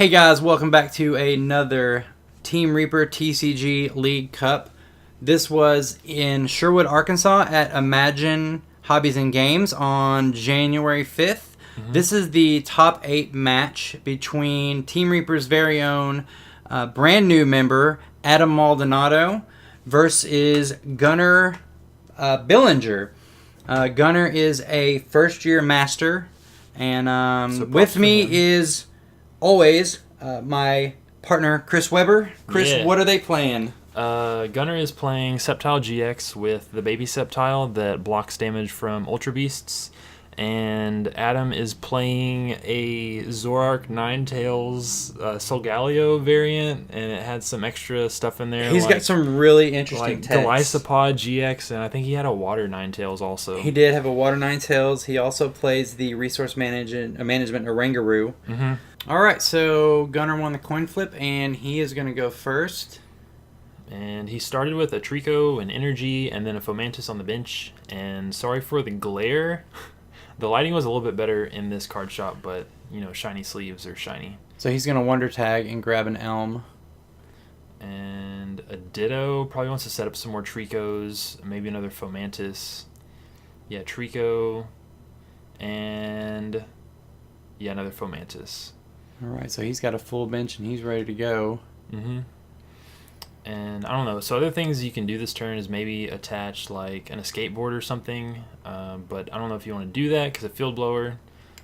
Hey guys, welcome back to another Team Reaper TCG League Cup. This was in Sherwood, Arkansas at Imagine Hobbies and Games on January 5th. This is the top 8 match between Team Reaper's very own brand new member, Adam Maldonado, versus Gunnar Billinger. Gunnar is a first-year master, and with me is always my partner, Chris Weber. Chris, what are they playing? Gunnar is playing Sceptile GX with the baby Sceptile that blocks damage from Ultra Beasts. And Adam is playing a Zoroark Ninetales Solgaleo variant, and it had some extra stuff in there. He's got some really interesting text. Golisopod GX, and I think he had a Water Ninetales also. He did have a Water Ninetales. He also plays the Resource Management Orangaroo. All right, so Gunnar won the coin flip, and he is going to go first. And he started with a Trico, an Energy, and then a Fomantis on the bench. And sorry for the glare. The lighting was a little bit better in this card shop, but, you know, shiny sleeves are shiny. So he's going to Wonder Tag and grab an Elm. And a Ditto. Probably wants to set up some more Tricos. Maybe another Fomantis. Yeah, Trico. And, yeah, another Fomantis. All right, so he's got a full bench, and he's ready to go. And I don't know. So other things you can do this turn is maybe attach like an escape board or something. But I don't know if you want to do that because of Field Blower.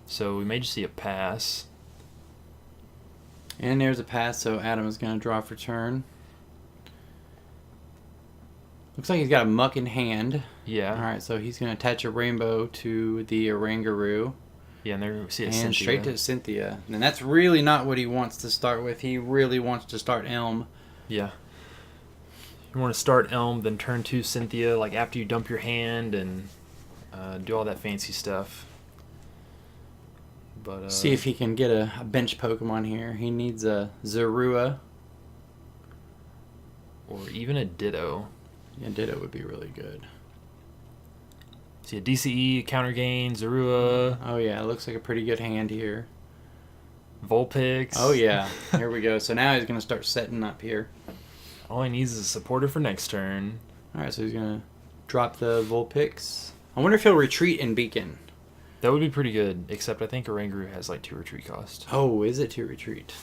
So we may just see a pass. And there's a pass, so Adam is going to draw for turn. Looks like he's got a Muck in hand. Yeah. All right, so he's going to attach a Rainbow to the Orangaroo. Yeah, and there we see a and straight to Cynthia. And that's really not what he wants to start with. He really wants to start Elm. Yeah. You want to start Elm, then turn to Cynthia, like after you dump your hand and do all that fancy stuff. But see if he can get a bench Pokemon here. He needs a Zorua. Or even a Ditto. Yeah, Ditto would be really good. See a DCE, counter gain, Zorua. Oh yeah, it looks like a pretty good hand here. Vulpix. Oh yeah, here we go. So now he's going to start setting up here. All he needs is a supporter for next turn. Alright, so he's going to drop the Vulpix. I wonder if he'll retreat in Beacon. That would be pretty good, except I think Orangaroo has like 2 retreat cost. Oh, is it 2 retreat?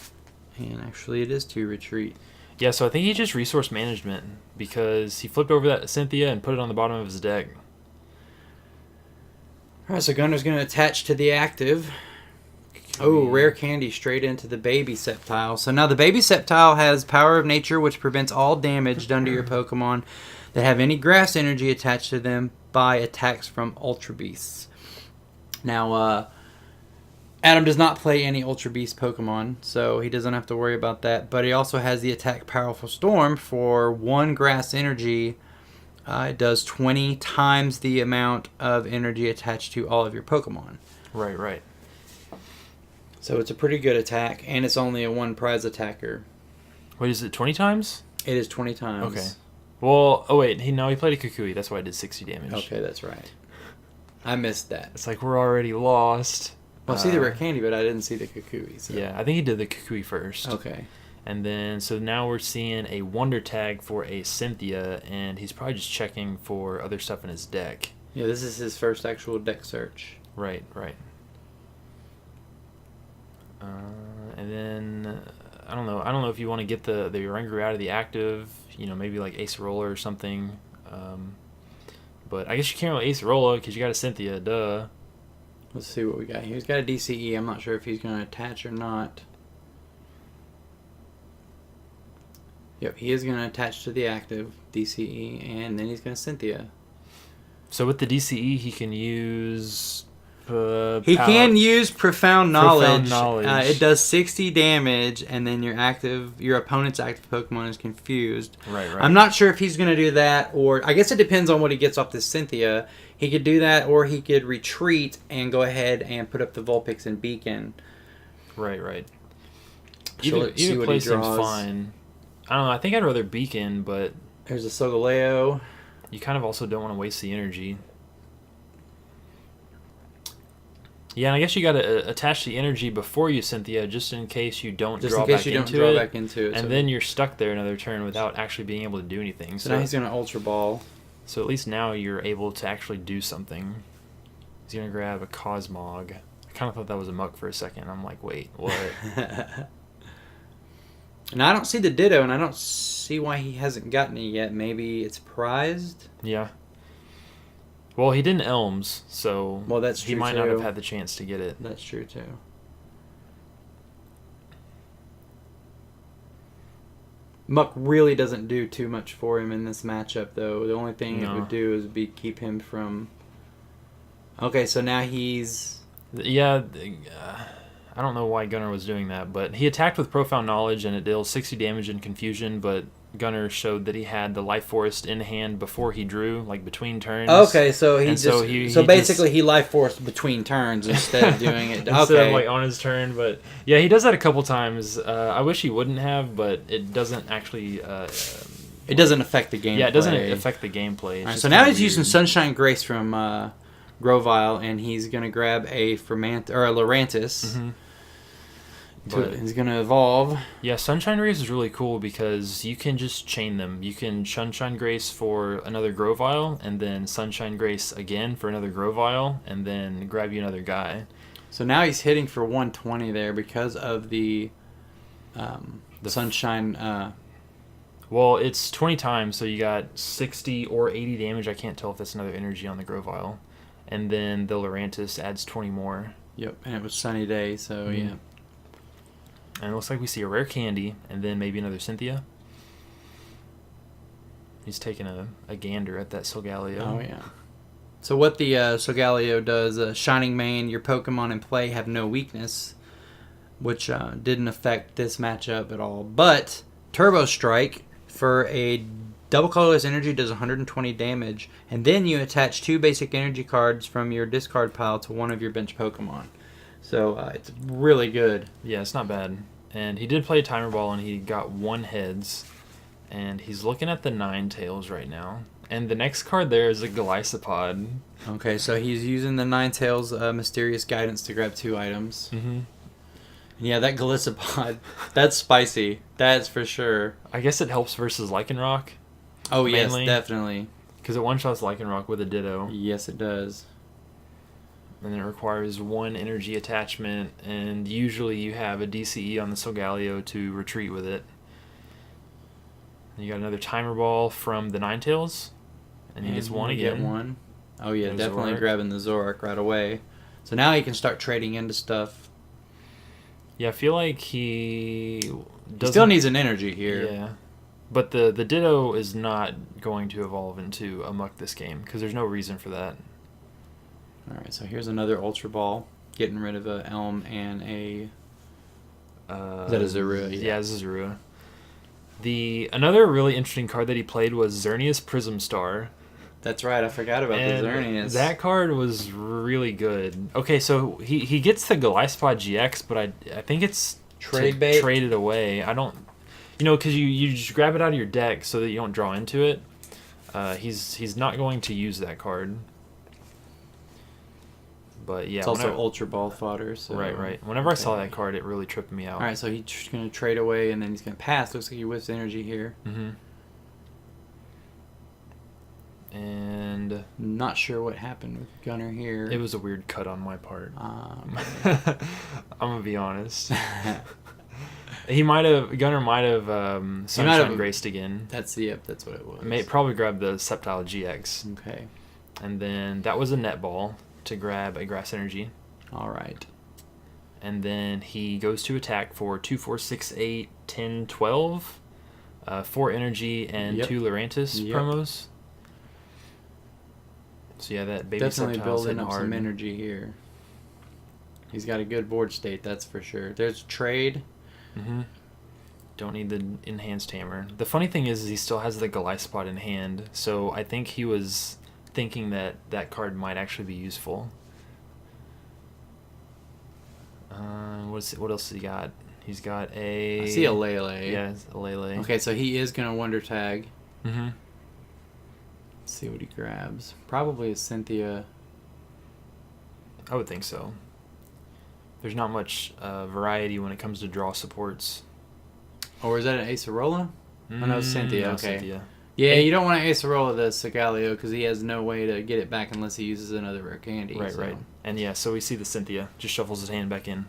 And actually it is 2 retreat. Yeah, so I think he just resource management because he flipped over that Cynthia and put it on the bottom of his deck. Alright, so Gunnar's going to attach to the active. Oh, rare candy straight into the baby Sceptile. So now the baby Sceptile has Power of Nature, which prevents all damage done to your Pokemon that have any grass energy attached to them by attacks from Ultra Beasts. Now, Adam does not play any Ultra Beast Pokemon, so he doesn't have to worry about that. But he also has the attack Powerful Storm for 1 grass energy. It does 20 times the amount of energy attached to all of your Pokemon. Right. So it's a pretty good attack, and it's only a 1 prize attacker. Wait, is it 20 times? It is 20 times. Okay. Well, oh wait, he played a Kukui. That's why I did 60 damage. Okay, that's right. I missed that. It's like we're already lost. Well, I see the rare candy, but I didn't see the Kukui. So. Yeah, I think he did the Kukui first. Okay. And then, so now we're seeing a Wonder Tag for a Cynthia, and he's probably just checking for other stuff in his deck. Yeah, this is his first actual deck search. Right. And then I don't know if you want to get the Orangaroo out of the active, you know, maybe like Acerola or something. But I guess you can't really Acerola because you got a Cynthia, duh. Let's see what we got here. He's got a DCE. I'm not sure if he's going to attach or not. Yep, he is going to attach to the active DCE, and then he's going to Cynthia. So with the DCE, he can use... he can use Profound Knowledge. It does 60 damage, and then your opponent's active Pokemon is confused. Right. I'm not sure if he's going to do that, or I guess it depends on what he gets off this Cynthia. He could do that, or he could retreat and go ahead and put up the Vulpix and Beacon. Right. Either play seems fine. I don't know. I think I'd rather Beacon, but there's a Solgaleo. You kind of also don't want to waste the energy. Yeah, and I guess you got to attach the energy before you Cynthia, just in case you don't Just draw in case back you don't into draw it. back into it. And So, then you're stuck there another turn without actually being able to do anything. so now he's going to Ultra Ball. So at least now you're able to actually do something. He's going to grab a Cosmog. I kind of thought that was a Muck for a second. I'm like, wait, what? And I don't see the Ditto, and I don't see why he hasn't gotten it yet. Maybe it's prized? Yeah. Well, he didn't Elms, so Well, that's he true, might too. not have had the chance to get it. That's true, too. Muck really doesn't do too much for him in this matchup, though. The only thing it would do is keep him from... Okay, so now he's... Yeah, I don't know why Gunnar was doing that, but he attacked with Profound Knowledge, and it deals 60 damage and Confusion, but Gunnar showed that he had the Life Forest in hand before he drew, like between turns. Okay, so he basically he Life Forced between turns instead of doing it. Instead of like on his turn, but yeah, he does that a couple times. I wish he wouldn't have, but it doesn't actually... it doesn't affect the gameplay. Yeah, it doesn't affect the gameplay. All right, so now he's using Sunshine Grace from Grovyle, and he's going to grab a Lurantis. Mm-hmm. He's going to evolve. Yeah, Sunshine Grace is really cool because you can just chain them. You can Sunshine Grace for another Grovyle, and then Sunshine Grace again for another Grovyle, and then grab you another guy. So now he's hitting for 120 there because of the Sunshine... Well, it's 20 times, so you got 60 or 80 damage. I can't tell if that's another energy on the Grovyle. And then the Lurantis adds 20 more. Yep, and it was Sunny Day, so yeah. And it looks like we see a rare candy, and then maybe another Cynthia. He's taking a gander at that Solgaleo. Oh, yeah. So what the Solgaleo does, Shining Mane, your Pokemon in play have no weakness, which didn't affect this matchup at all. But Turbo Strike, for a double colorless energy, does 120 damage, and then you attach 2 basic energy cards from your discard pile to one of your bench Pokemon. So it's really good. Yeah, it's not bad. And he did play Timer Ball, and he got 1 heads. And he's looking at the Ninetales right now. And the next card there is a Golisopod. Okay, so he's using the Ninetales Mysterious Guidance to grab 2 items. Mm-hmm. Yeah, that Golisopod, that's spicy. That's for sure. I guess it helps versus Lycanroc. Oh, mainly, yes, definitely. Because it one-shots Lycanroc with a Ditto. Yes, it does. And then it requires 1 energy attachment, and usually you have a DCE on the Solgaleo to retreat with it. And you got another Timer Ball from the Ninetales, and he gets 1 again. Get 1. Oh yeah, There's definitely Zoroark. grabbing the Zoroark right away. So now he can start trading into stuff. Yeah, I feel like he still needs an energy here. Yeah. But the Ditto is not going to evolve into a Muck this game, because there's no reason for that. Alright, so here's another Ultra Ball. Getting rid of a Elm and a... is that a Zorua? Yeah, this is Zorua. Another really interesting card that he played was Xerneas Prism Star. That's right, I forgot about the Xerneas. That card was really good. Okay, so he gets the Golisopod GX, but I think it's traded away. I don't... because you just grab it out of your deck so that you don't draw into it. He's not going to use that card. But yeah, it's also Ultra Ball fodder. So. Right. Whenever I saw that card, it really tripped me out. All right, so he's going to trade away, and then he's going to pass. Looks like he whiffs energy here. Mm-hmm. And not sure what happened with Gunnar here. It was a weird cut on my part. I'm gonna be honest. Gunnar might have Sunshine Graced again. That's what it was. Probably grabbed the Sceptile GX. Okay. And then that was a net ball to grab a Grass Energy. All right. And then he goes to attack for 2, 4, 6, 8, 10, 12, 4 energy and 2 Lurantis promos. So yeah, that baby definitely Sceptile's building up hard. some energy here. He's got a good board state, that's for sure. There's trade. Mm-hmm. Don't need the enhanced hammer. The funny thing is he still has the Golisopod in hand, so I think he was thinking that card might actually be useful. What else has he got? He's got a... I see a Lele. Yeah, a Lele. Okay, so he is going to Wonder Tag. Mm-hmm. Let's see what he grabs. Probably a Cynthia. I would think so. there's not much variety when it comes to draw supports. Or is that an Acerola? Oh, no, Cynthia. No, Okay. Cynthia. Yeah, you don't want to Acerola the Solgaleo because he has no way to get it back unless he uses another rare candy. Right, so. right. And yeah, so we see the Cynthia. Just shuffles his hand back in.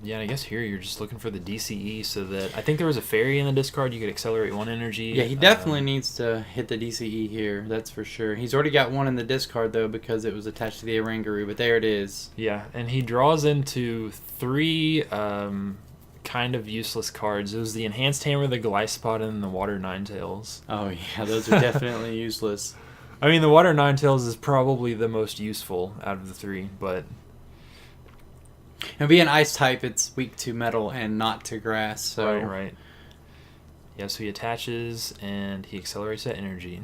Yeah, and I guess here you're just looking for the DCE so that... I think there was a fairy in the discard. You could accelerate one energy. Yeah, he definitely needs to hit the DCE here. That's for sure. He's already got one in the discard, though, because it was attached to the Oranguru. But there it is. Yeah, and he draws into 3 kind of useless cards. It was the Enhanced Hammer, the Glyspot, and the Water Ninetales. Oh, yeah, those are definitely useless. I mean, the Water Ninetales is probably the most useful out of the 3, but... And being ice type, it's weak to metal and not to grass. So. Right. Yeah, so he attaches and he accelerates that energy.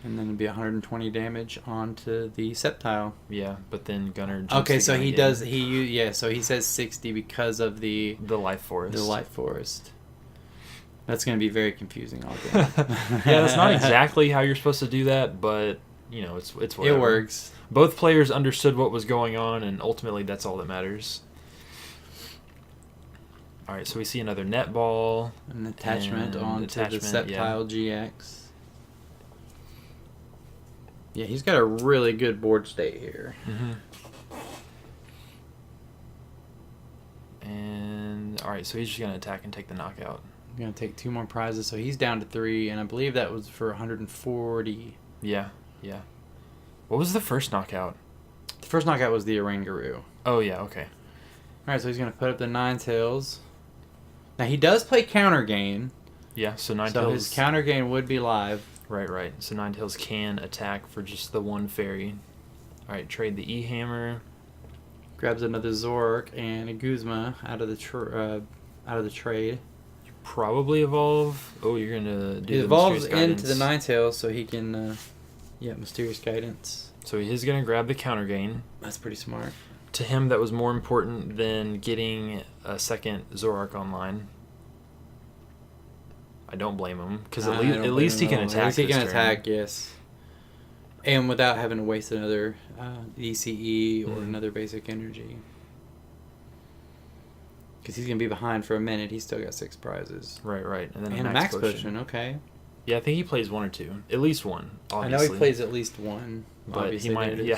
And then it'd be 120 damage onto the Sceptile. Yeah, but then Gunnar jumps Okay, so he again. does, so he says 60 because of the Life Forest. The Life Forest. That's going to be very confusing all day. Yeah, that's not exactly how you're supposed to do that, but, you know, it's whatever. It works. Both players understood what was going on, and ultimately that's all that matters. All right, so we see another netball. An attachment onto the Sceptile GX. Yeah, he's got a really good board state here. And, all right, so he's just going to attack and take the knockout. I'm going to take 2 more prizes, so he's down to 3, and I believe that was for 140. Yeah. What was the first knockout? The first knockout was the Oranguru. Oh, yeah, okay. All right, so he's going to put up the Ninetales. Now, he does play counter gain. Yeah, so Ninetales... So his counter gain would be live. Right. So Ninetales can attack for just the 1 fairy. All right, trade the E-Hammer. Grabs another Zoroark and a Guzma out of the trade. Probably evolve. Oh, you're going to do He the evolves Mysterious Guidance. into the Ninetales so he can... Mysterious Guidance. So he's going to grab the counter gain. That's pretty smart. To him, that was more important than getting a second Zoroark online. I don't blame him, because at least he can attack. At least he can this attack, turn. yes. And without having to waste another ECE or another basic energy. Because he's going to be behind for a minute. He's still got 6 prizes. Right. And then And a max potion, okay. Yeah, I think he plays 1 or 2. At least 1, obviously. I know he plays at least 1. But he might, he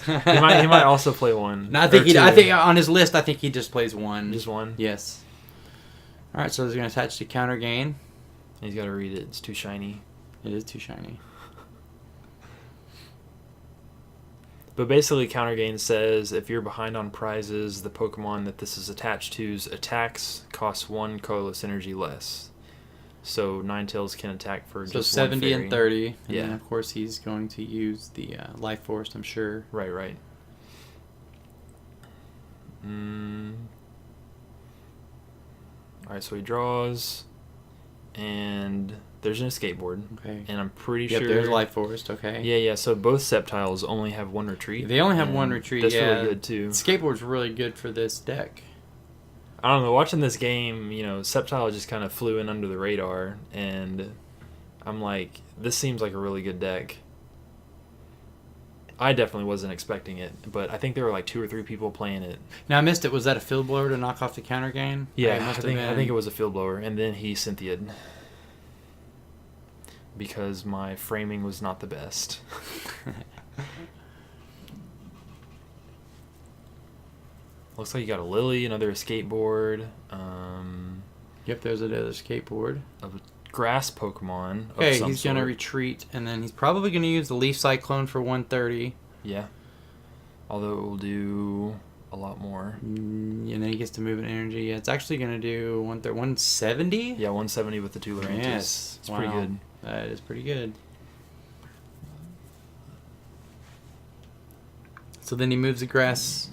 might also play 1. No, I think on his list, I think he just plays 1. Just 1? Yes. All right, so he's going to attach to counter gain. He's got to read it. It's too shiny. It is too shiny. But basically, counter gain says if you're behind on prizes, the Pokemon that this is attached to's attacks cost 1 colorless energy less. So Ninetales can attack for just 70 1 fairy. and 30. And Yeah. then, of course, he's going to use the Life Forest, I'm sure. Right. All right, so he draws, and there's an escape board. Okay. And I'm pretty Yep, sure... there's Life Forest, okay. Yeah, so both Sceptiles only have 1 retreat. They only have 1 retreat, That's yeah. really good, too. Skateboard's really good for this deck. I don't know, watching this game, Sceptile just kind of flew in under the radar, and I'm like, this seems like a really good deck. I definitely wasn't expecting it, but I think there were like 2 or 3 people playing it. Now, I missed it. Was that a field blower to knock off the counter gain? Yeah, I think it was a field blower, and then he Cynthia'd. Because my framing was not the best. Looks like you got a Lily, another escape board. Yep, there's another skateboard. A grass Pokemon. Okay, he's going to retreat, and then he's probably going to use the Leaf Cyclone for 130. Yeah. Although it will do a lot more. And then he gets to move an energy. Yeah, it's actually going to do 170? Yeah, 170 with the 2 Lurantis. Yes. It's pretty good. That is pretty good. So then he moves the grass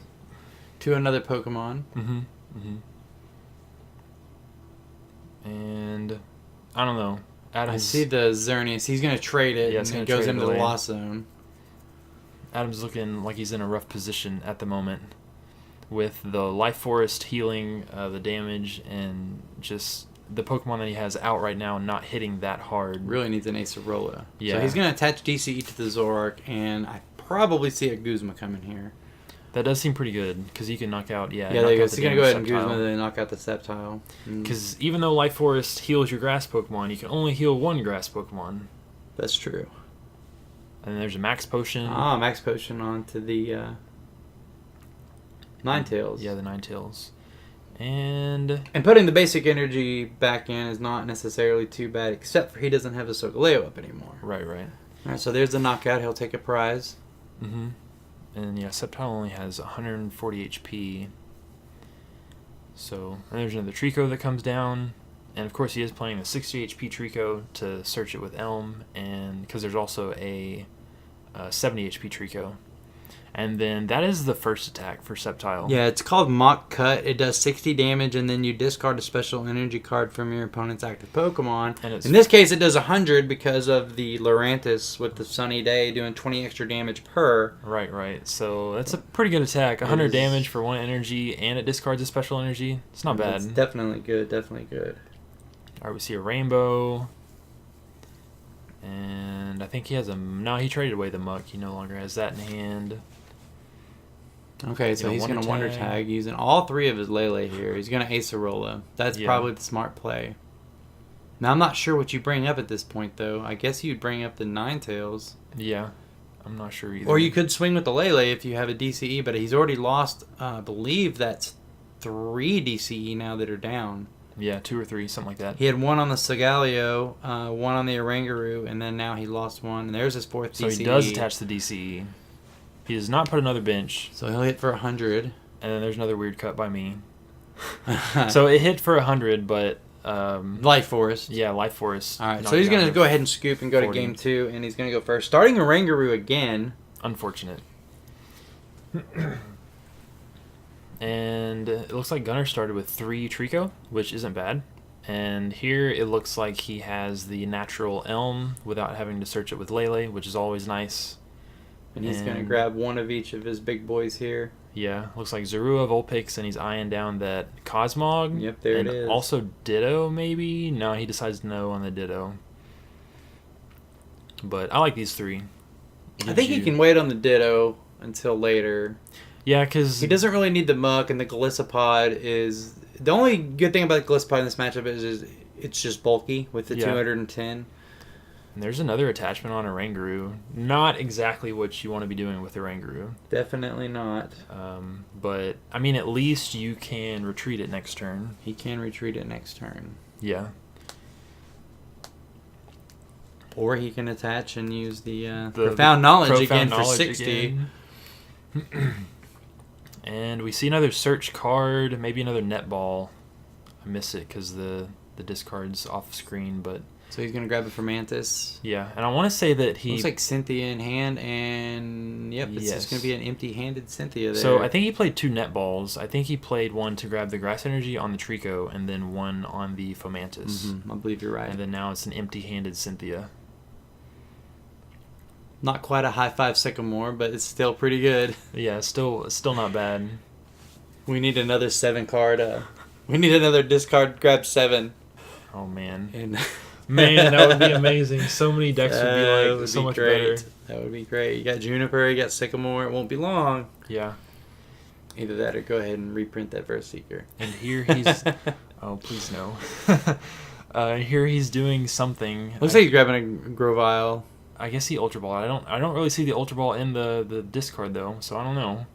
to another Pokemon. And I don't know. Adam's, I see the Xerneas. He's going to trade it, Yeah, and it's then gonna it goes trade into it the away. Lost Zone. Adam's looking like he's in a rough position at the moment, with the Life Forest healing the damage and just the Pokemon that he has out right now not hitting that hard. Really needs an Acerola. Yeah. So he's going to attach DCE to the Zoroark, and I probably see a Guzma coming here. That does seem pretty good, because he can knock out, Yeah, there you go. So he's going to go ahead and Guzma, then knock out the Sceptile. Because even though Life Forest heals your grass Pokemon, you can only heal one grass Pokemon. That's true. And then there's a Max Potion. Ah, Max Potion onto the Ninetales. Yeah, the Ninetales. And putting the basic energy back in is not necessarily too bad, except for he doesn't have a Solgaleo up anymore. Right. All right, so there's the knockout. He'll take a prize. Mm-hmm. And yeah, Sceptile only has 140 HP. So, and there's another Trico that comes down. And of course he is playing a 60 HP Trico to search it with Elm, and because there's also a 70 HP Trico. And then that is the first attack for Sceptile. Yeah, it's called Mock Cut. It does 60 damage, and then you discard a special energy card from your opponent's active Pokemon. And in this case, it does 100 because of the Lurantis with the Sunny Day doing 20 extra damage per. Right. So that's a pretty good attack. 100 damage for one energy, and it discards a special energy. It's not bad. It's definitely good. All right, we see a Rainbow. And I think he has a... No, he traded away the Muck. He no longer has that in hand. Okay, so he's going to Wonder Tag using all three of his Lele here. He's going to Acerola. That's probably the smart play. Now, I'm not sure what you bring up at this point, though. I guess you'd bring up the Ninetales. Yeah, I'm not sure either. Or you could swing with the Lele if you have a DCE, but he's already lost, I believe that's 3 DCE now that are down. Yeah, 2 or 3, something like that. He had 1 on the Solgaleo, 1 on the Oranguru, and then now he lost 1. And there's his 4th DCE. So he does attach the DCE. He does not put another bench. So he'll hit for 100. And then there's another weird cut by me. So it hit for 100, but... Life Forest. Yeah, Life Forest. All right, so he's going to go ahead and scoop and go 40. To Game 2, and he's going to go first. Starting Oranguru again. Unfortunate. And it looks like Gunnar started with 3 Trico, which isn't bad. And here it looks like he has the natural Elm without having to search it with Lele, which is always nice. And he's going to grab one of each of his big boys here. Yeah, looks like Zorua, Vulpix, and he's eyeing down that Cosmog. Yep, there it is. Also Ditto, maybe? No, he decides no on the Ditto. But I like these 3. I think he can wait on the Ditto until later. Yeah, because... He doesn't really need the Muck, and the Galissapod is... The only good thing about the Galissapod in this matchup is it's just bulky with the 210. And there's another attachment on Oranguru. Not exactly what you want to be doing with Oranguru. Definitely not. But, I mean, at least you can retreat it next turn. He can retreat it next turn. Yeah. Or he can attach and use the Profound Knowledge again for 60. And we see another search card, maybe another Netball. I miss it because the discard's off screen, but... So he's going to grab it from Mantis. Yeah, and I want to say that he... Looks like Cynthia in hand, and yep, it's just going to be an empty-handed Cynthia there. So I think he played 2 Netballs. I think he played one to grab the Grass Energy on the Trico, and then one on the Fomantis. Mm-hmm. I believe you're right. And then now it's an empty-handed Cynthia. Not quite a high-five Sycamore, but it's still pretty good. Yeah, still not bad. We need another 7 card. We need another discard grab 7. Oh, man. And man, that would be amazing. So many decks would be like so much great. better. That would be great. You got Juniper, you got Sycamore. It won't be long. Yeah. Either that or go ahead and reprint that Verse Seeker. And here he's... oh, please no. Here he's doing something. Looks like he's grabbing a Grovyle. I guess he Ultra Ball. I don't really see the Ultra Ball in the discard though, so I don't know.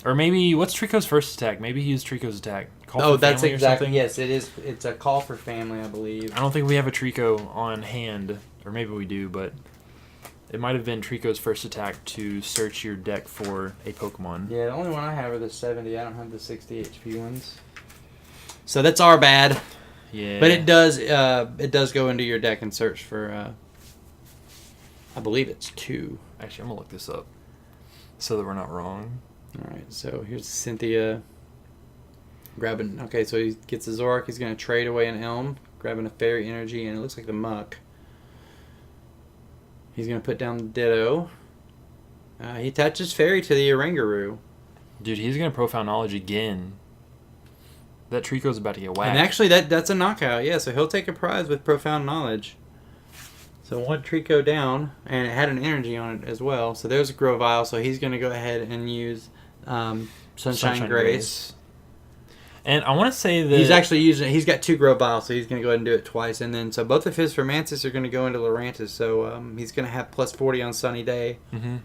Or maybe what's Trico's first attack? Maybe he used Trico's attack. Call for that's exactly. Yes, it is. It's a call for family, I believe. I don't think we have a Trico on hand, or maybe we do, but it might have been Trico's first attack to search your deck for a Pokemon. Yeah, the only one I have are the 70. I don't have the 60 HP ones. So that's our bad. Yeah. But it does go into your deck and search for. I believe it's 2. Actually, I'm gonna look this up so that we're not wrong. All right, so here's Cynthia grabbing. Okay, so he gets a Zoroark. He's going to trade away an Elm, grabbing a Fairy Energy, and it looks like the Muck. He's going to put down the Ditto. He attaches Fairy to the Oranguru. Dude, he's gonna Profound Knowledge again. That Trico's about to get whacked. And actually, that's a knockout. Yeah, so he'll take a prize with Profound Knowledge. So one Trico down, and it had an energy on it as well. So there's a Grovyle, so he's going to go ahead and use Sunshine Grace. And I want to say that... He's actually using... He's got 2 Groviles, so he's going to go ahead and do it twice. And then, so both of his Fermantis are going to go into Lurantis, so he's going to have plus 40 on Sunny Day. Mm-hmm.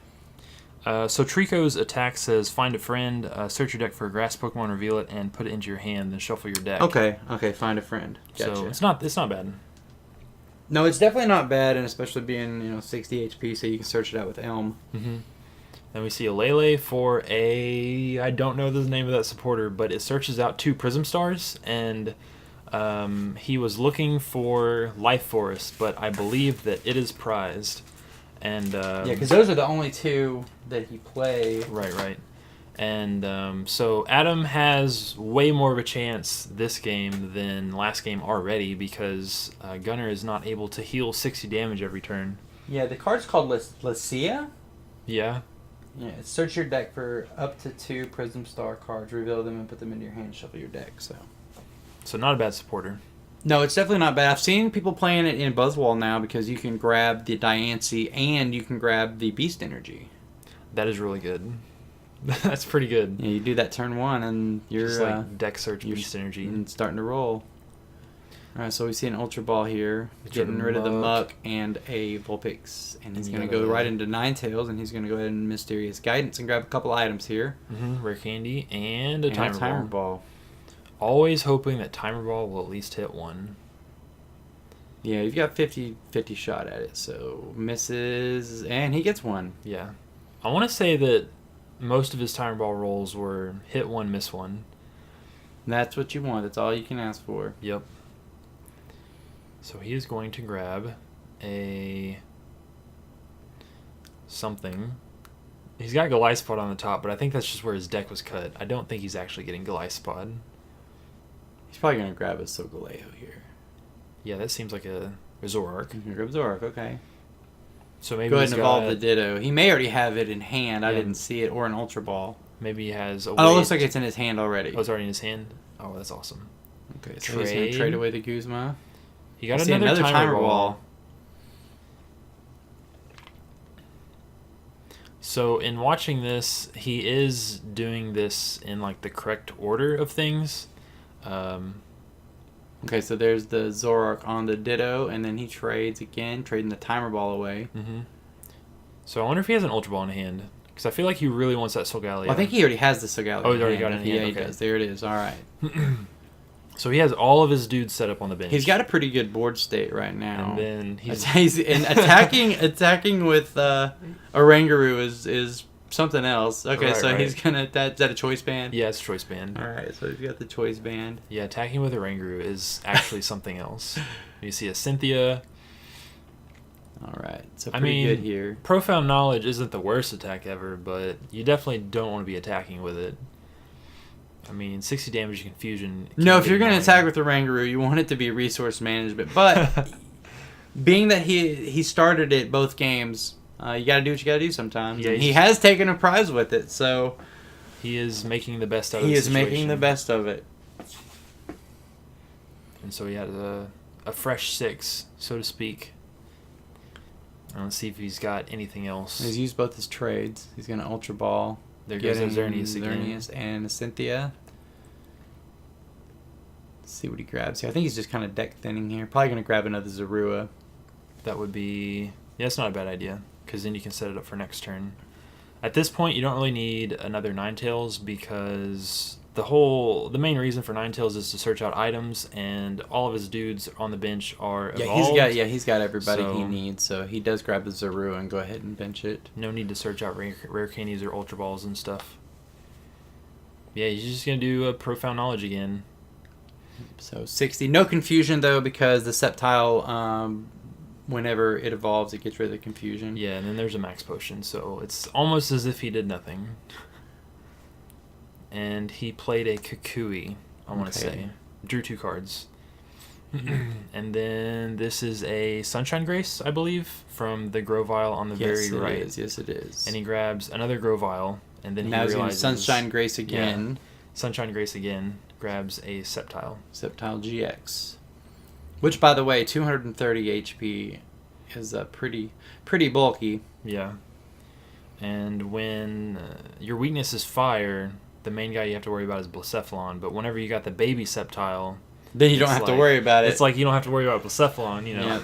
So Trico's attack says, find a friend, search your deck for a grass Pokemon, reveal it, and put it into your hand, then shuffle your deck. Okay, find a friend. Gotcha. So it's not bad. No, it's definitely not bad, and especially being 60 HP, so you can search it out with Elm. Mm-hmm. Then we see a Lele for a... I don't know the name of that supporter, but it searches out 2 Prism Stars, and he was looking for Life Forest, but I believe that it is prized. And yeah, because those are the only 2 that he played. Right. And so Adam has way more of a chance this game than last game already because Gunnar is not able to heal 60 damage every turn. Yeah, the card's called Lycia. Yeah. Yeah, search your deck for up to 2 Prism Star cards, reveal them, and put them into your hand, shuffle your deck. So not a bad supporter. No, it's definitely not bad. I've seen people playing it in Buzzwall now because you can grab the Diancie and you can grab the Beast Energy. That is really good. That's pretty good. Yeah, you do that turn 1 and you're... Just like deck search Beast Energy. And starting to roll. Alright, so we see an Ultra Ball here. Getting rid of the Muck and a Vulpix. And he's going to go right into Ninetales and he's going to go ahead and Mysterious Guidance and grab a couple items here. Mm-hmm. Rare Candy and a Timer Ball. Always hoping that Timer Ball will at least hit 1. Yeah, you've got 50 shot at it, so misses, and he gets 1. Yeah. I want to say that most of his Timer Ball rolls were hit 1, miss 1. That's what you want. That's all you can ask for. Yep. So he is going to grab a... something. He's got Goliathspod on the top, but I think that's just where his deck was cut. I don't think he's actually getting Goliathspod. He's probably going to grab a Solgaleo here. Yeah, that seems like a Zoroark. Grab Zoroark, okay. So maybe go ahead and evolve the Ditto. He may already have it in hand. Yeah. I didn't see it. Or an Ultra Ball. Maybe he has a Oh, it looks like it's in his hand already. Oh, it's already in his hand? Oh, that's awesome. Okay, so he's going to trade away the Guzma. He got another Timer Ball. So in watching this, he is doing this in like the correct order of things. Okay, so there's the Zoroark on the Ditto, and then he trades again, trading the Timer Ball away. Mm-hmm. So I wonder if he has an Ultra Ball in hand. Because I feel like he really wants that Solgaleo. Well, I think he already has the Solgaleo. Oh, he's already got it in hand. Yeah, okay. he does. There it is. All right. So he has all of his dudes set up on the bench. He's got a pretty good board state right now. And then he's and attacking with Oranguru is something else. Okay, right. He's gonna is that a choice band? Yeah, it's a choice band. All right, so he's got the choice band. Yeah, attacking with Oranguru is actually something else. You see a Cynthia. All right, so pretty good here. Profound Knowledge isn't the worst attack ever, but you definitely don't want to be attacking with it. I mean, 60 damage confusion. No, if you're going to attack with the Oranguru, you want it to be resource management. But being that he started it both games, you got to do what you got to do sometimes. Yeah, he has taken a prize with it, so he is making the best of it. He is making the best of it. And so he has a fresh 6, so to speak. Let's see if he's got anything else. He's used both his trades. He's going to Ultra Ball. There goes a Xerneas again. Xerneas and a Cynthia. Let's see what he grabs here. I think he's just kind of deck thinning here. Probably going to grab another Zorua. That would be... Yeah, that's not a bad idea. Because then you can set it up for next turn. At this point, you don't really need another Ninetales because the main reason for Ninetales is to search out items, and all of his dudes on the bench are evolved. He's got everybody he needs, so he does grab the Zorua and go ahead and bench it. No need to search out rare candies or Ultra Balls and stuff. Yeah, he's just going to do a Profound Knowledge again. So 60. No confusion, though, because the Sceptile, whenever it evolves, it gets rid of the confusion. Yeah, and then there's a Max Potion, so it's almost as if he did nothing. And he played a Kukui, I want to say. Drew 2 cards. And then this is a Sunshine Grace, I believe, from the Grovyle on the very right. Yes, it is. And he grabs another Grovyle, and then now he realizes... Sunshine Grace again. Yeah, Sunshine Grace again. grabs a Sceptile. Sceptile GX. Which, by the way, 230 HP is pretty bulky. Yeah. And when your weakness is fire, the main guy you have to worry about is Blacephalon. But whenever you got the baby Sceptile, then you don't have to worry about it. It's like you don't have to worry about Blacephalon, you know. Yep.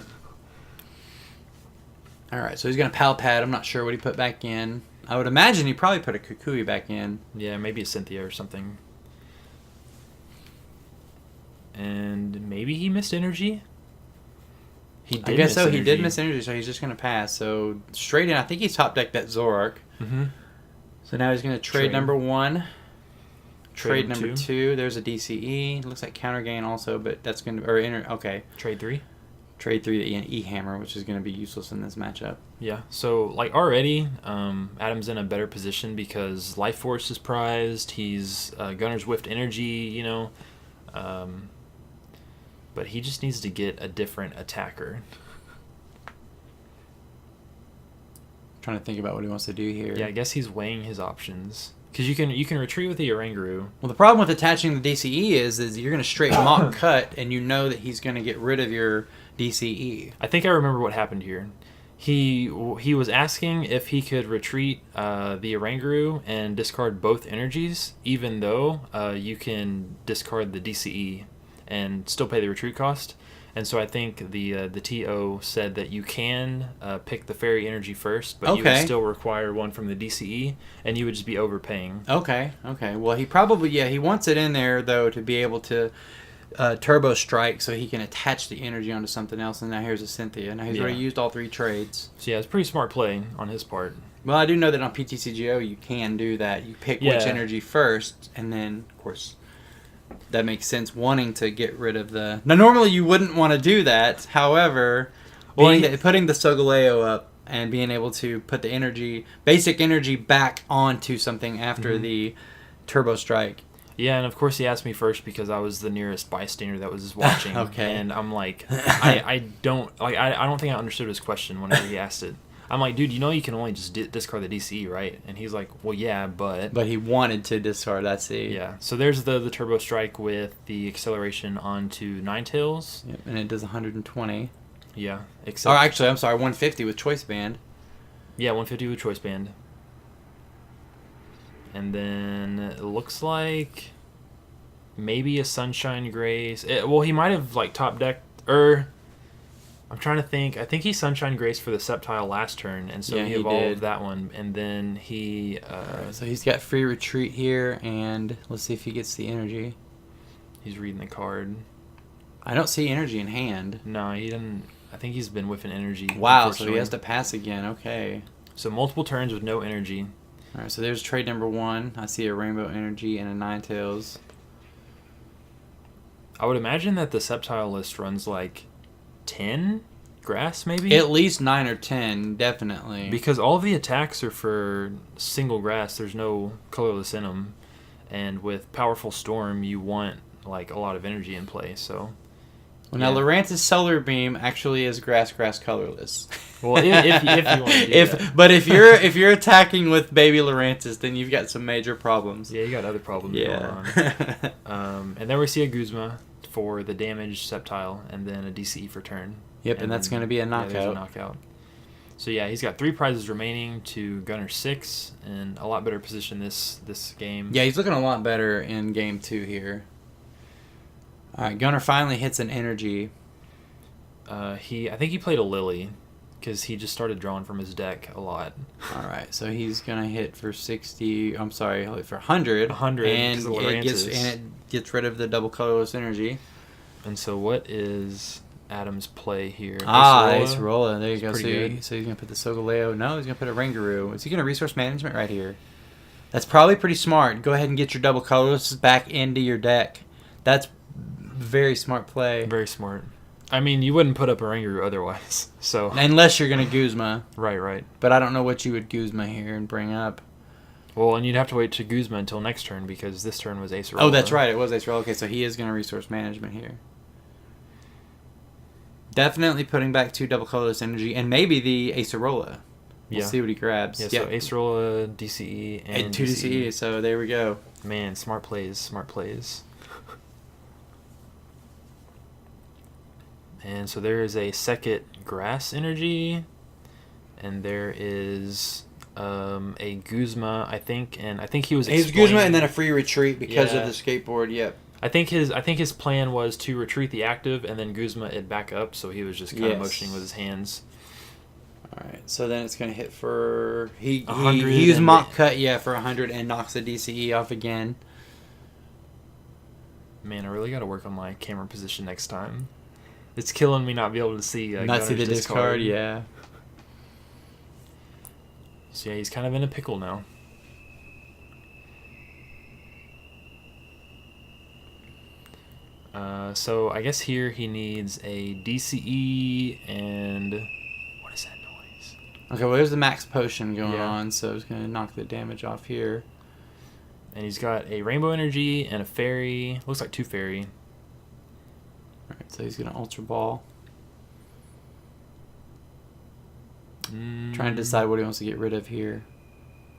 All right, so he's going to Pal Pad. I'm not sure what he put back in. I would imagine he probably put a Kukui back in. Yeah, maybe a Cynthia or something. And maybe he missed energy? I guess so. Energy. He did miss energy, so he's just going to pass. So straight in, I think he's top decked that Zoroark. Mm-hmm. So now he's going to trade number 1. Trade number 2. 2. There's a DCE. Looks like counter gain also, but that's going to... Okay. Trade 3. Trade 3 the E-Hammer, which is going to be useless in this matchup. Yeah. So, like, already, Adam's in a better position because Life Force is prized. He's Gunnar's whiffed energy, you know. But he just needs to get a different attacker. Trying to think about what he wants to do here. Yeah, I guess he's weighing his options. Because you can retreat with the Oranguru. Well, the problem with attaching the DCE is you're going to straight mock cut, and you know that he's going to get rid of your DCE. I think I remember what happened here. He was asking if he could retreat the Oranguru and discard both energies, even though you can discard the DCE and still pay the retreat cost. And so I think the TO said that you can pick the fairy energy first, but you would still require one from the DCE, and you would just be overpaying. Okay. Well, he probably, he wants it in there, though, to be able to turbo strike so he can attach the energy onto something else. And now here's a Cynthia. Now he's already used all 3 trades. So yeah, it's a pretty smart play on his part. Well, I do know that on PTCGO you can do that. You pick which energy first, and then, of course... That makes sense, wanting to get rid of the... Now, normally you wouldn't want to do that. However, putting the Solgaleo up and being able to put the basic energy back onto something after the Turbo Strike. Yeah, and of course he asked me first because I was the nearest bystander that was watching. Okay. And I'm like, I don't think I understood his question whenever he asked it. I'm like, dude, you know you can only just discard the DCE, right? And he's like, well, yeah, but... But he wanted to discard that C. Yeah, so there's the Turbo Strike with the acceleration onto Ninetales. Yep, and it does 120. Yeah. Or actually, I'm sorry, 150 with Choice Band. Yeah, 150 with Choice Band. And then it looks like maybe a Sunshine Grace. Well, he might have, like, top decked... I'm trying to think. I think he Sunshine Grace for the Sceptile last turn, and so he evolved that one. And then he... Right, so he's got free retreat here, and let's see if he gets the energy. He's reading the card. I don't see energy in hand. No, he didn't... I think he's been whiffing energy. Wow, so he has to pass again. Okay. So multiple turns with no energy. All right, so there's trade number 1. I see a Rainbow Energy and a Ninetales. I would imagine that the Sceptile list runs like 10 grass, maybe? At least 9 or 10, definitely. Because all of the attacks are for single grass. There's no colorless in them. And with Powerful Storm, you want like a lot of energy in play, so... Well, now Lorantis Solar Beam actually is grass colorless. Well, if you want to do that. But if you're attacking with baby Lorantis, then you've got some major problems. Yeah, you got other problems going on. And then we see a Guzma for the damaged Sceptile, and then a DCE for turn. Yep, and that's going to be a knockout. Yeah, there's a knockout. So yeah, he's got 3 prizes remaining to Gunnar 6, and a lot better position this game. Yeah, he's looking a lot better in game 2 here. All right, Gunnar finally hits an energy. I think he played a Lily, because he just started drawing from his deck a lot. All right, so he's gonna hit for 60. I'm sorry, for 100. 100, and it gets rid of the double colorless energy. And so, what is Adam's play here? Acerola. There you go. So he's gonna put the Solgaleo. No, he's gonna put a Ranguru. Is he gonna resource management right here? That's probably pretty smart. Go ahead and get your double colorless back into your deck. That's very smart play. Very smart. I mean, you wouldn't put up a Ranguru otherwise. So unless you're gonna Guzma. Right. But I don't know what you would Guzma here and bring up. Well, and you'd have to wait to Guzma until next turn because this turn was Acerola. Oh, that's right. It was Acerola. Okay, so he is gonna resource management here. Definitely putting back 2 double colorless energy and maybe the Acerola. We'll see what he grabs. Yeah, so Acerola, DCE, and 2 DCE. So there we go. Man, smart plays. And so there is a second grass energy, and there is a Guzma, I think, and I think he was He's explaining... Guzma and then a free retreat because Yeah. of the skateboard, yep. I think his plan was to retreat the active and then Guzma it back up, so he was just kind of motioning with his hands. Alright, so then it's going to hit for... He 100 used and- Mock Cut, for 100 and knocks the DCE off again. Man, I really got to work on my camera position next time. It's killing me not be able to see Not see the Gunnar's discard, yeah. So yeah, he's kind of in a pickle now. So I guess here he needs a DCE and... What is that noise? Okay, well, there's the max potion going Yeah. on, so it's going to knock the damage off here. And he's got a Rainbow Energy and a Fairy. Looks like 2 Fairy. Alright, so he's going to Ultra Ball. Trying to decide what he wants to get rid of here.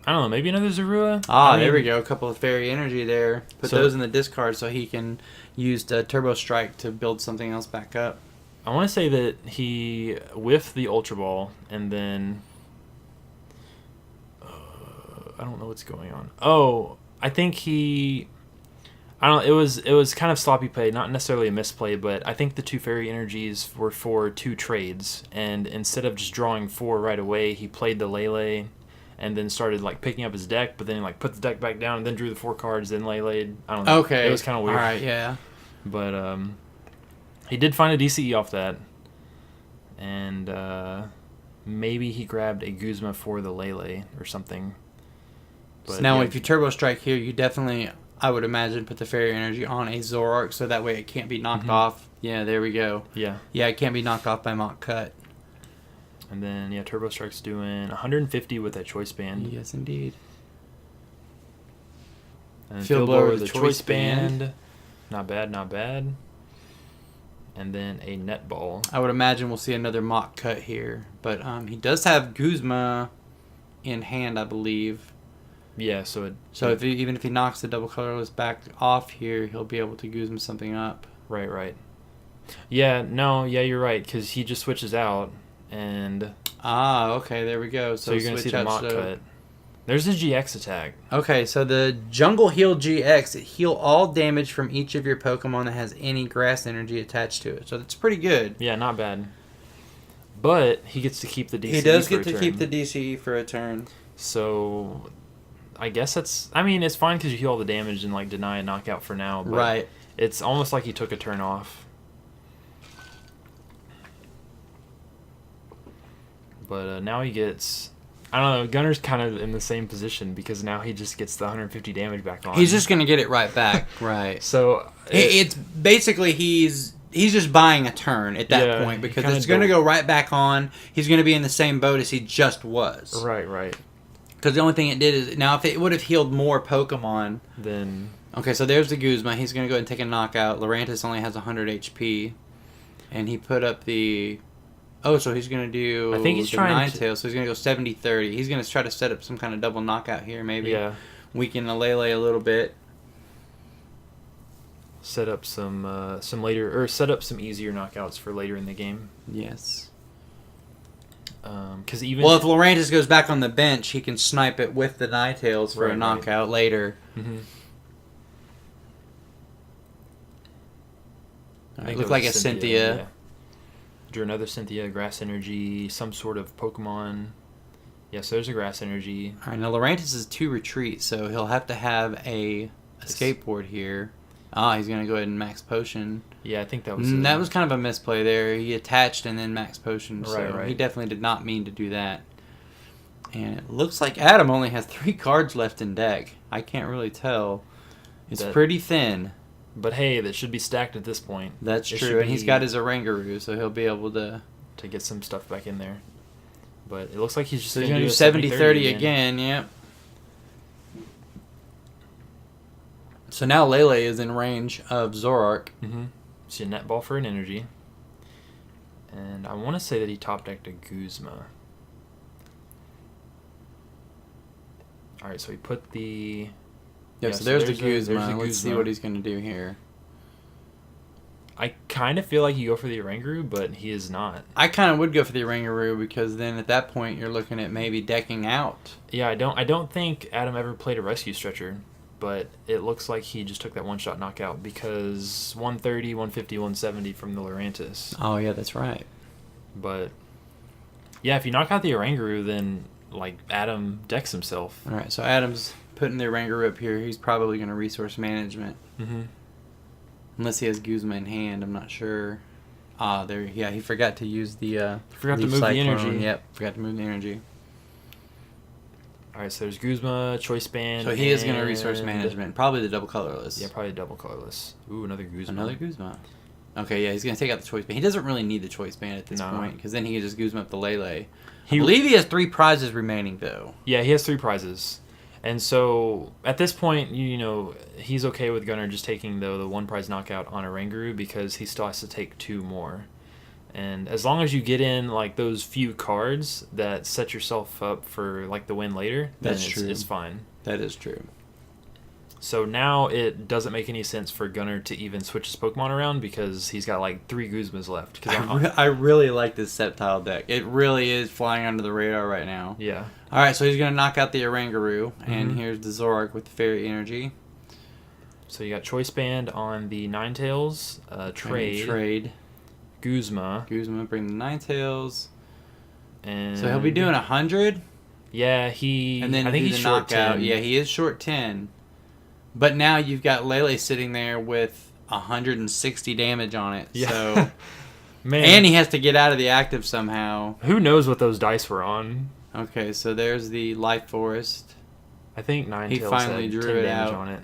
I don't know, maybe another Zorua? There we go. A couple of Fairy Energy there. Put So- those in the discard so he can use the Turbo Strike to build something else back up. I want to say that he whiffed the Ultra Ball and then... I don't know what's going on. Oh, I think he... I don't know, it was kind of sloppy play, not necessarily a misplay, but I think the 2 Fairy Energies were for 2 trades, and instead of just drawing 4 right away, he played the Lele and then started like picking up his deck, but then like put the deck back down and then drew the 4 cards, then Lele'd. I don't know. Okay. It was kind of weird. Alright, yeah. But he did find a DCE off that, and maybe he grabbed a Guzma for the Lele or something. So now yeah. if you Turbo Strike here, you definitely, I would imagine, put the Fairy Energy on a Zoroark so that way it can't be knocked off. Yeah, there we go. Yeah. Yeah, it can't be knocked off by Mock Cut. And then, yeah, Turbo Strike's doing 150 with that Choice Band. Yes, indeed. And then Field Field Blower Blower with with the the Choice Choice Band. Not bad, not bad. And then a Net Ball. I would imagine we'll see another Mock Cut here. But he does have Guzma in hand, I believe. Yeah, so it... So even if he knocks the double colorless back off here, he'll be able to Guzma something up. Right. Yeah, no, yeah, you're right, because he just switches out, and... Okay, there we go. So you're going to see switch the out, Mock Cut. There's a GX attack. Okay, so the Jungle Heal GX, it heal all damage from each of your Pokemon that has any grass energy attached to it. So that's pretty good. Yeah, not bad. But he gets to keep the DCE He does for get a to keep turn. the DCE for a turn. So I guess that's... I mean, it's fine because you heal all the damage and like deny a knockout for now. But Right. It's almost like he took a turn off. But now he gets... I don't know, Gunnar's kind of in the same position because now he just gets the 150 damage back on. He's just going to get it right back. Right. So... It's basically he's just buying a turn at that Yeah, point he because kinda it's going to don't- go right back on. He's going to be in the same boat as he just was. Right. Because the only thing it did is... Now, if it would have healed more Pokemon... Then... Okay, so there's the Guzma. He's going to go ahead and take a knockout. Lurantis only has 100 HP. And he put up the... Oh, so he's going to do... I think he's the trying to- Ninetales, so he's going to go 70-30. He's going to try to set up some kind of double knockout here, maybe. Yeah. Weaken the Lele a little bit. Set up some later... Or set up some easier knockouts for later in the game. Yes. Because even... Well, if Lurantis goes back on the bench, he can snipe it with the Ninetales for a Right. knockout later. Mhm. I think Looked that was like a Cynthia. Yeah. Drew another Cynthia, Grass Energy, some sort of Pokemon. Yeah, so there's a Grass Energy. All right, now Lurantis is 2 retreat, so he'll have to have a skateboard here. He's going to go ahead and Max Potion. Yeah, I think that was... That was kind of a misplay there. He attached and then Max Potion, so Right. he definitely did not mean to do that. And it looks like Adam only has 3 cards left in deck. I can't really tell. It's pretty thin. But hey, that should be stacked at this point. That's It true, should and he's be- got his Orangaroo, so he'll be able to... To get some stuff back in there. But it looks like he's just So he's going going to to do do a 70-30 again, yep. So now Lele is in range of Zoroark. Mm-hmm. See a Net Ball for an energy. And I want to say that he top decked a Guzma. Alright, so he put the... Yep, Yeah, so there's the there's a Guzma. Let's see Guzma. what he's going to do here. I kind of feel like you go for the Oranguru, but he is not. I kind of would go for the Oranguru because then at that point you're looking at maybe decking out. Yeah, I don't think Adam ever played a Rescue Stretcher, but it looks like he just took that one-shot knockout because 130, 150, 170 from the Lurantis. Oh, yeah, that's right. But, yeah, if you knock out the Oranguru, then, like, Adam decks himself. All right, so Adam's putting the Oranguru up here. He's probably going to resource management. Mm-hmm. Unless he has Guzma in hand, I'm not sure. There. Yeah, he forgot to use the. Forgot to move the energy. Yep, forgot to move the energy. All right, so there's Guzma, Choice Band. So he is going to resource management. Probably the double colorless. Yeah, probably double colorless. Ooh, another Guzma. Another Guzma. Okay, yeah, he's going to take out the Choice Band. He doesn't really need the Choice Band at this point because then he can just Guzma up the Lele. I believe he has 3 prizes remaining, though. Yeah, he has 3 prizes. And so, at this point, you know, he's okay with Gunnar just taking, the 1 prize knockout on Oranguru because he still has to take 2 more. And as long as you get in, like, those few cards that set yourself up for, like, the win later, then it's fine. That is true. So now it doesn't make any sense for Gunnar to even switch his Pokemon around because he's got, like, 3 Guzmas left. I really like this Sceptile deck. It really is flying under the radar right now. Yeah. All right, so he's going to knock out the Oranguru, and here's the Zoroark with the Fairy Energy. So you got Choice Band on the Ninetales, Trade. Guzma, bring the Ninetales. And so he'll be doing 100? Yeah, and then I think he's short knockout. 10. Yeah, he is short 10. But now you've got Lele sitting there with 160 damage on it. Yeah. So, man. And he has to get out of the active somehow. Who knows what those dice were on? Okay, so there's the Life Forest. I think Ninetales he finally had drew 10 it damage out on it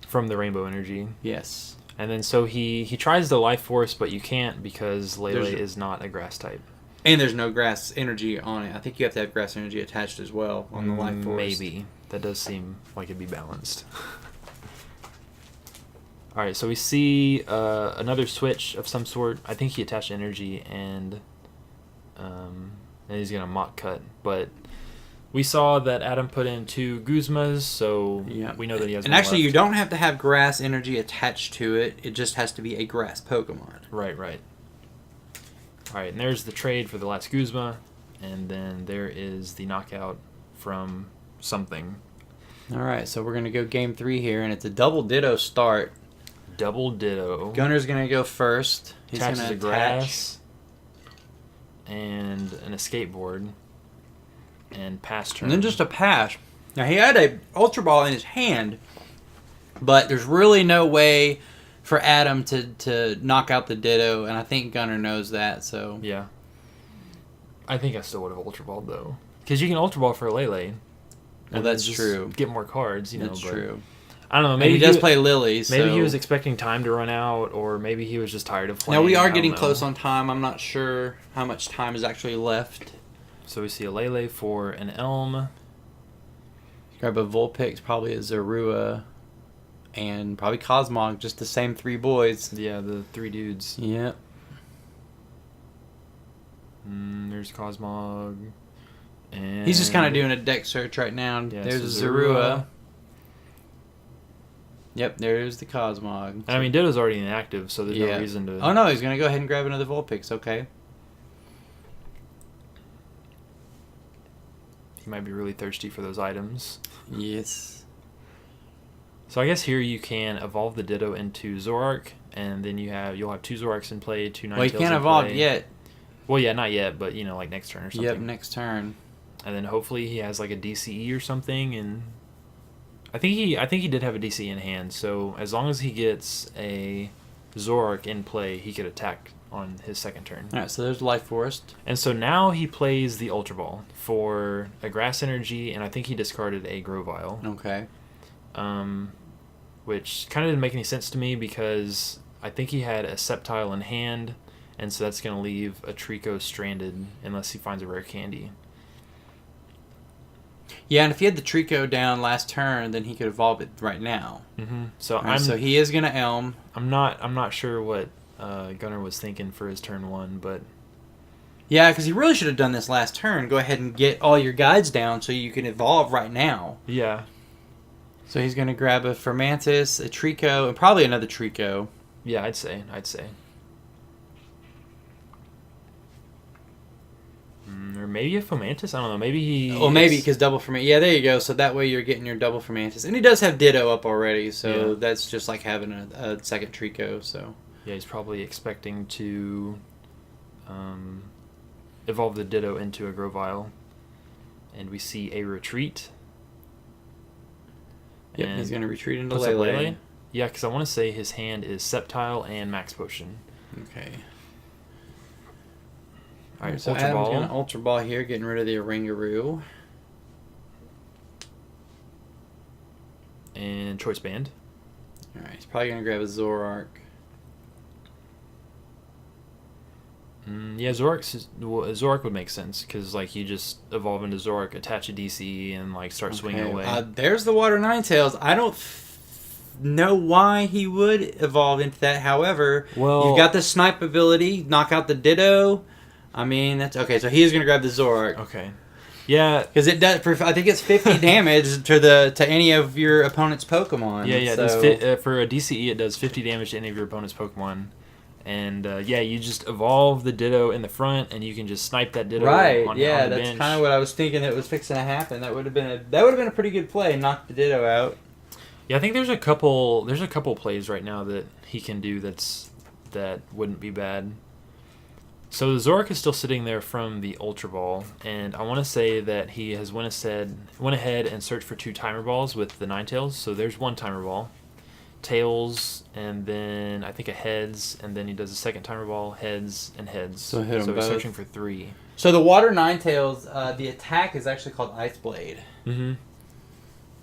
from the Rainbow Energy. Yes. And then so he tries the Life Force, but you can't because Lele is not a grass type. And there's no grass energy on it. I think you have to have grass energy attached as well on the Life Force. Maybe. That does seem like it'd be balanced. All right, so we see another switch of some sort. I think he attached energy and he's going to mock cut. But we saw that Adam put in 2 Guzmas, so we know that he has and one actually, left. you don't have to have grass energy attached to it. It just has to be a grass Pokemon. Right. All right, and there's the trade for the last Guzma, and then there is the knockout from something. All right, so we're going to go game 3 here, and it's a double ditto start. Double ditto. Gunnar's going to go first. He's going to attach grass and an escape board and pass turn. And then just a pass. Now, he had a Ultra Ball in his hand, but there's really no way for Adam to knock out the Ditto, and I think Gunnar knows that, so... Yeah. I think I still would have Ultra Balled, though. Because you can Ultra Ball for a Lele. Well, that's true. Get more cards, you know. That's true. I don't know. Maybe he does play Lilies. Maybe he was expecting time to run out, or maybe he was just tired of playing. Now, we are getting close on time. I'm not sure how much time is actually left. So we see a Lele for an Elm. Grab a Vulpix, probably a Zorua, and probably Cosmog, just the same 3 boys. Yeah, the 3 dudes. Yep. There's Cosmog. And he's just kind of doing a deck search right now. Yeah, there's so a Zorua. Yep, there's the Cosmog. And I mean, Ditto's already inactive, so there's no reason to... Oh, no, he's going to go ahead and grab another Vulpix, okay. He might be really thirsty for those items. Yes. So I guess here you can evolve the Ditto into Zoroark, and then you'll have 2 Zoroarks in play, 2 Ninetales. Well, he can't evolve yet. Well, yeah, not yet, but you know, like next turn or something. Yep, next turn. And then hopefully he has like a DCE or something, and I think he did have a DCE in hand. So as long as he gets a Zoroark in play, he could attack on his second turn. All right, so there's Life Forest. And so now he plays the Ultra Ball for a Grass Energy, and I think he discarded a Grovyle. Okay. Which kind of didn't make any sense to me because I think he had a Sceptile in hand, and so that's going to leave a Trico stranded unless he finds a rare candy. Yeah, and if he had the Trico down last turn, then he could evolve it right now. Mm-hmm. So so he is going to Elm. I'm not sure what Gunnar was thinking for his turn 1, but yeah, because he really should have done this last turn. Go ahead and get all your guides down so you can evolve right now. Yeah. So he's going to grab a Fermantis, a Trico, and probably another Trico. Yeah, I'd say. Or maybe a Fomantis? I don't know. Maybe he... Well, maybe because double Fomantis. Yeah, there you go. So that way you're getting your double Fomantis. And he does have Ditto up already, so that's just like having a second Trico, so... Yeah, he's probably expecting to evolve the Ditto into a Grovyle. And we see a retreat. Yep, and he's going to retreat into Lele. Lele. Yeah, because I want to say his hand is Sceptile and Max Potion. Okay. Alright, so Ultra Adam's Ball. going to Ultra Ball here, getting rid of the Oranguru. And Choice Band. Alright, he's probably going to grab a Zoroark. Yeah, Zoroark would make sense because like you just evolve into Zoroark, attach a DC, and like start swinging away. There's the Water Ninetales. I don't know why he would evolve into that. However, you've got the Snipe ability, knock out the Ditto. I mean, that's okay. So he is going to grab the Zoroark. Okay. Yeah, because it does. I think it's 50 damage to any of your opponent's Pokemon. Yeah. So. It does for a DCE, it does 50 damage to any of your opponent's Pokemon. And you just evolve the Ditto in the front, and you can just snipe that Ditto. Right. On Yeah, the that's bench. kind of what I was thinking that was fixing to happen. That would have been a pretty good play. Knock the Ditto out. Yeah, I think there's a couple plays right now that he can do that wouldn't be bad. So the Zoroark is still sitting there from the Ultra Ball, and I want to say that he has went ahead and searched for 2 Timer Balls with the Ninetales. So there's 1 Timer Ball. Tails, and then I think a Heads, and then he does a second Timer Ball, Heads, and Heads. So hit 'em he's both. searching for 3. So the Water Ninetales, the attack is actually called Ice Blade. Mm-hmm.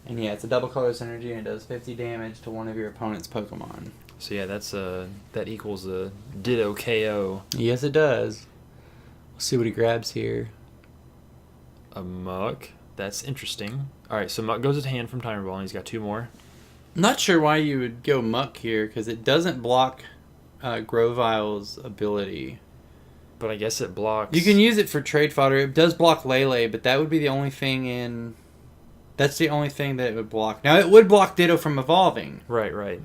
And yeah, it's a double color synergy, and it does 50 damage to one of your opponent's Pokemon. So yeah, that equals a Ditto KO. Yes, it does. Let's see what he grabs here. A Muck. That's interesting. All right, so Muck goes to hand from Timer Ball, and he's got 2 more. Not sure why you would go Muck here, because it doesn't block Grovyle's ability. But I guess it blocks... You can use it for trade fodder. It does block Lele, but that would be the only thing in... That's the only thing that it would block. Now, it would block Ditto from evolving. Right.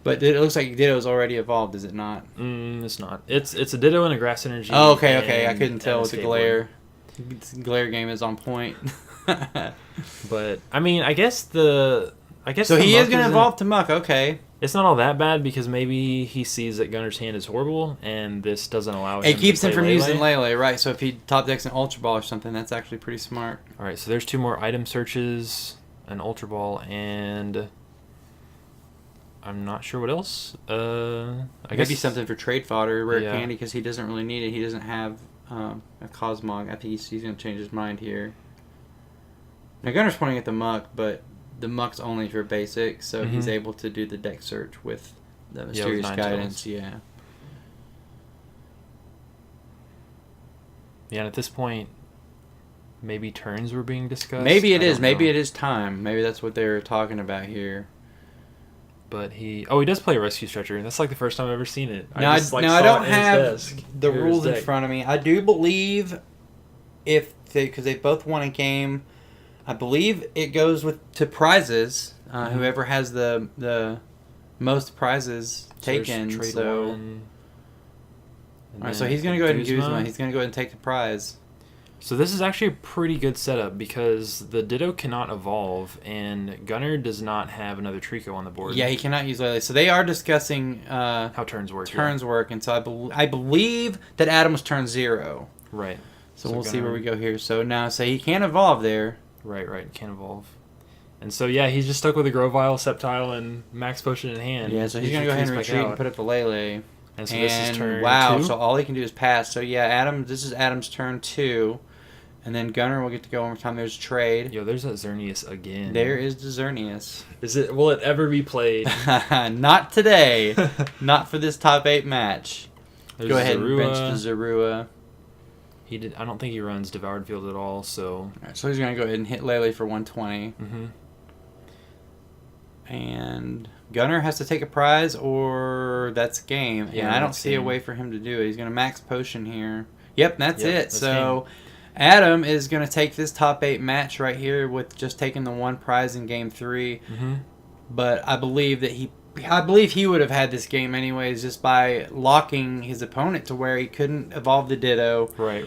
But it looks like Ditto's already evolved, is it not? It's not. It's a Ditto and a Grass Energy. Oh, okay. I couldn't tell with the Skateboard. glare. The glare game is on point. But, I mean, I guess so he is going to evolve to Muck, okay. It's not all that bad because maybe he sees that Gunnar's hand is horrible and this doesn't allow him It keeps to him play from Lele. using Lele, right. So if he top decks an Ultra Ball or something, that's actually pretty smart. Alright, so there's 2 more item searches, an Ultra Ball, and I'm not sure what else. I guess Maybe something for trade fodder, rare Yeah. candy, because he doesn't really need it. He doesn't have a Cosmog. I think he's going to change his mind here. Now Gunnar's pointing at the Muck, but the Muck's only for basic, so he's able to do the deck search with the Mysterious Guidance. Yeah. Yeah, and at this point, maybe turns were being discussed. Maybe it I is. don't Maybe know. it is time. Maybe that's what they're talking about here. But he does play a Rescue Stretcher. That's like the first time I've ever seen it. Now, I saw don't it in his have desk. the Or his rules in deck. front of me. I do believe because they both won a game, I believe it goes to prizes. Whoever has the most prizes taken. Trade So, one, all right, so he's going to go ahead and Guzma. He's going to go ahead and take the prize. So this is actually a pretty good setup because the Ditto cannot evolve, and Gunnar does not have another Trico on the board. Yeah, he cannot use Lele. So they are discussing how turns work. and so I believe that Adam was turn 0. Right. So we'll see where we go here. So now, he can't evolve there. Right. Can't evolve. And so, yeah, he's just stuck with a Grovyle, Sceptile, and Max Potion in hand. Yeah, so he's going to go ahead and retreat and put up the Lele. And so this is turn wow, 2. so all he can do is pass. So yeah, this is Adam's turn 2. And then Gunnar will get to go one more time. There's a trade. Yo, there's that Xerneas again. There is the Xerneas. Will it ever be played? Not today. Not for this top 8 match. There's Go ahead Zorua. and bench the Zorua. I don't think he runs Devoured Field at all, so... All right, so he's going to go ahead and hit Lele for 120. Mm-hmm. And Gunnar has to take a prize or that's game. Yeah, And I don't that's see a game. way for him to do it. He's going to max potion here. Yep, that's it. That's So Adam is going to take this top 8 match right here with just taking the 1 prize in game 3. Mm-hmm. But I believe that he I believe he would have had this game anyways, just by locking his opponent to where he couldn't evolve the Ditto. Right.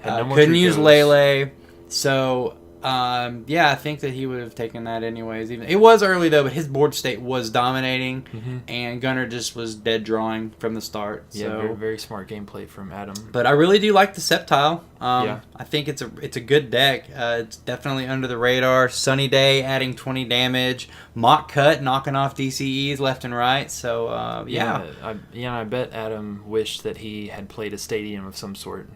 Had no more Couldn't use Triggos. Lele. So, yeah, I think that he would have taken that anyways. Even it was early though, but his board state was dominating, and Gunnar just was dead drawing from the start. Yeah, So. very, very smart gameplay from Adam. But I really do like the Sceptile. Yeah. I think it's a good deck. It's definitely under the radar. Sunny Day adding 20 damage. Mock Cut knocking off DCEs left and right. So, yeah. I bet Adam wished that he had played a stadium of some sort.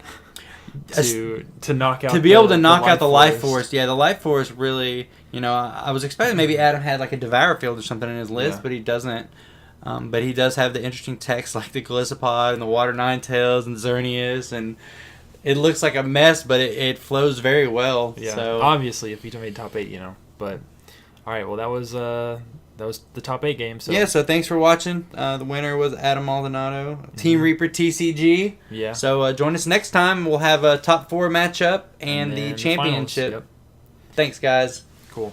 to knock out to be able to knock Life out the Life Force. Force. Yeah, the Life Force really, I was expecting maybe Adam had like a Devour Field or something in his list, Yeah. but he doesn't. But he does have the interesting text like the Gliscopod and the Water Ninetales and Xerneas, and it looks like a mess, but it flows very well. Yeah, So. obviously, if he made top 8, But, all right, well, that was the top 8 game. So Yeah, so thanks for watching. The winner was Adam Maldonado, Team Reaper TCG. Yeah. So join us next time. We'll have a top 4 matchup and then the finals. championship. Yep. Thanks, guys. Cool.